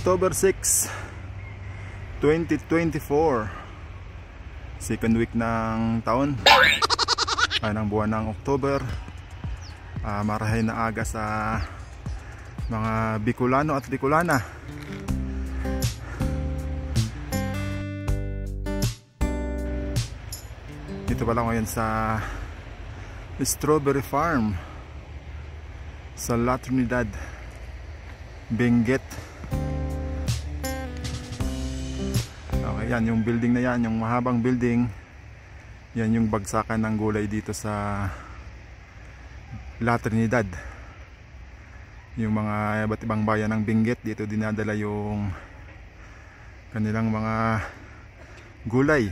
October 6, 2024. Second week ng taon, ng buwan ng October. Marahay na aga sa mga Bicolano at Bicolana. Dito pala ngayon sa Strawberry Farm sa La Trinidad, Benguet. Okay, yan yung building na yan, yung mahabang building. Yan yung bagsakan ng gulay dito sa La Trinidad. Yung mga iba't ibang bayan ng Benguet, dito dinadala yung kanilang mga gulay.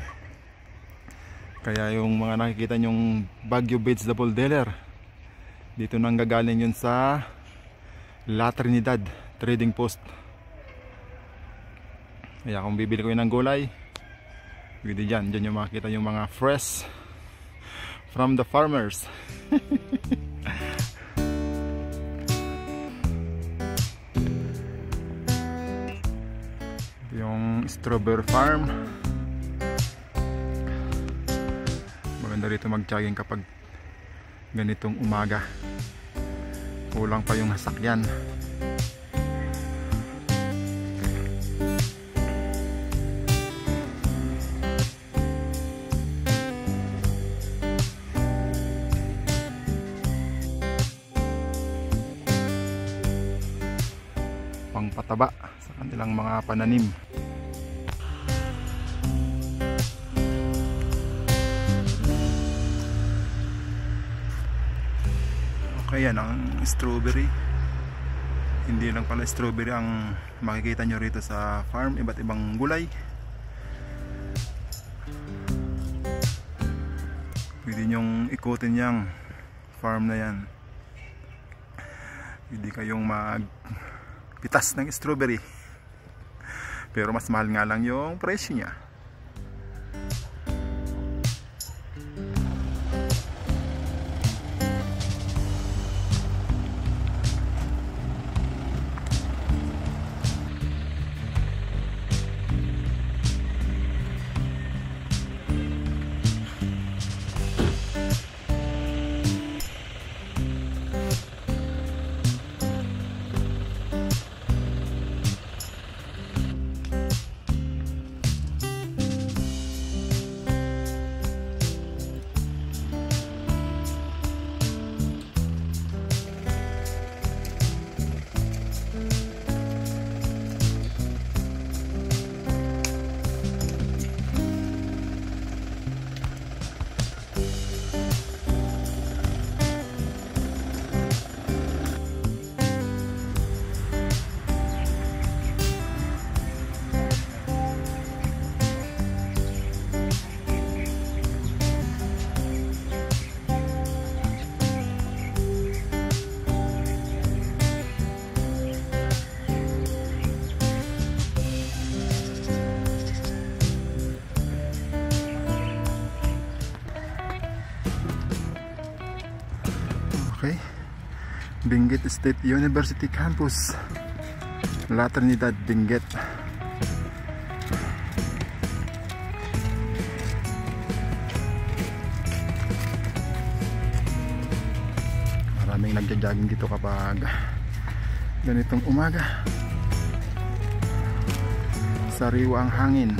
Kaya yung mga nakikita nyong Baguio Vegetable Dealer, dito nang gagaling yun sa La Trinidad Trading Post. Kaya kung bibili ko yun ng gulay, pwede dyan yung makikita yung mga fresh from the farmers. Yung Strawberry Farm. Maganda rito mag-jogging kapag ganitong umaga. Kulang pa yung sasakyan. Pangpataba sa kanilang mga pananim. Okay, yan ang strawberry. Hindi lang pala strawberry ang makikita nyo rito sa farm, iba't ibang gulay. Pwede nyong ikutin yung farm na yan. Pwede kayong magpitas ng strawberry, pero mas mahal nga lang yung presyo niya. Okay, Benguet State University Campus, La Trinidad, Benguet. Maraming nagja-jogging dito kapag ganitong umaga. Sariwa ang hangin.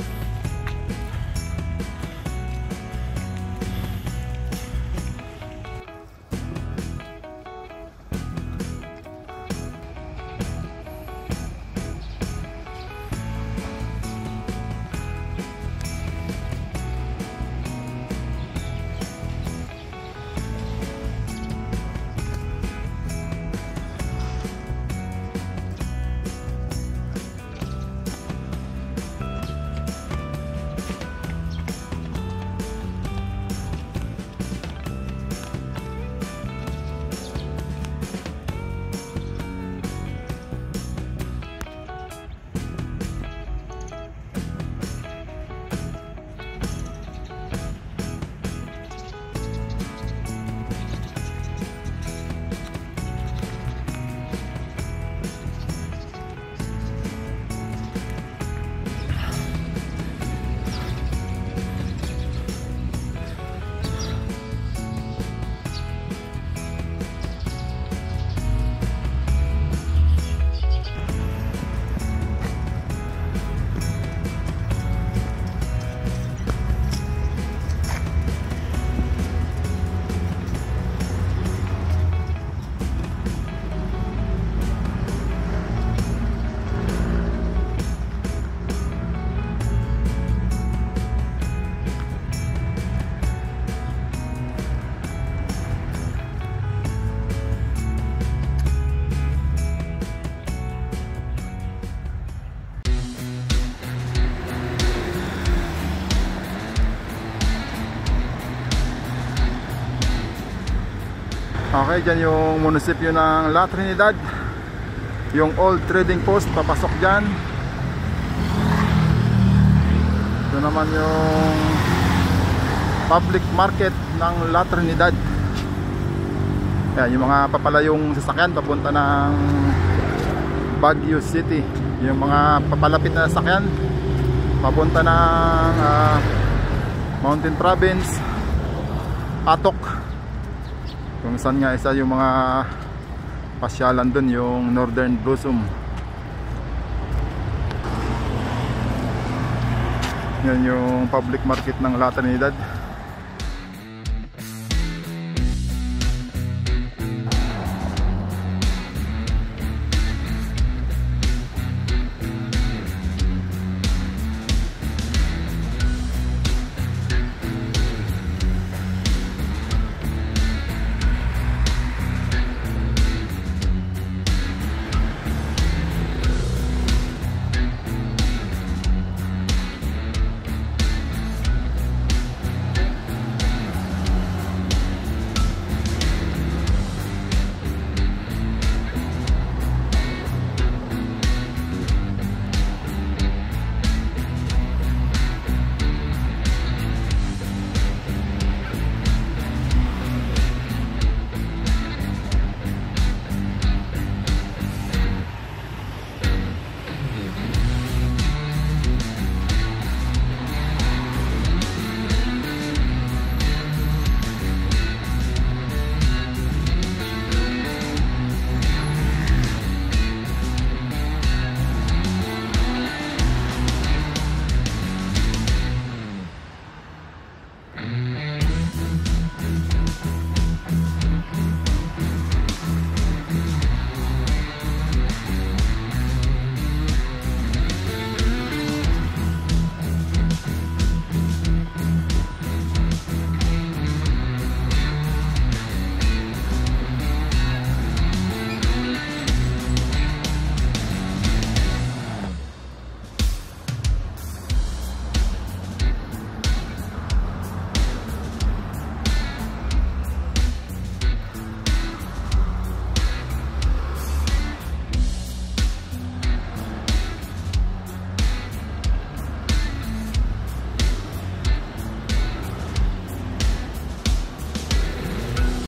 Okay, dyan yung munisipyo ng La Trinidad. Yung old trading post, papasok dyan. Ito naman yung public market ng La Trinidad. Yan, yung mga papalayong sasakyan papunta ng Baguio City. Yung mga papalapit na sasakyan papunta ng Mountain Province, Atok, kung saan nga isa yung mga pasyalan dun, yung Northern Blossom. Yan yung public market ng La Trinidad.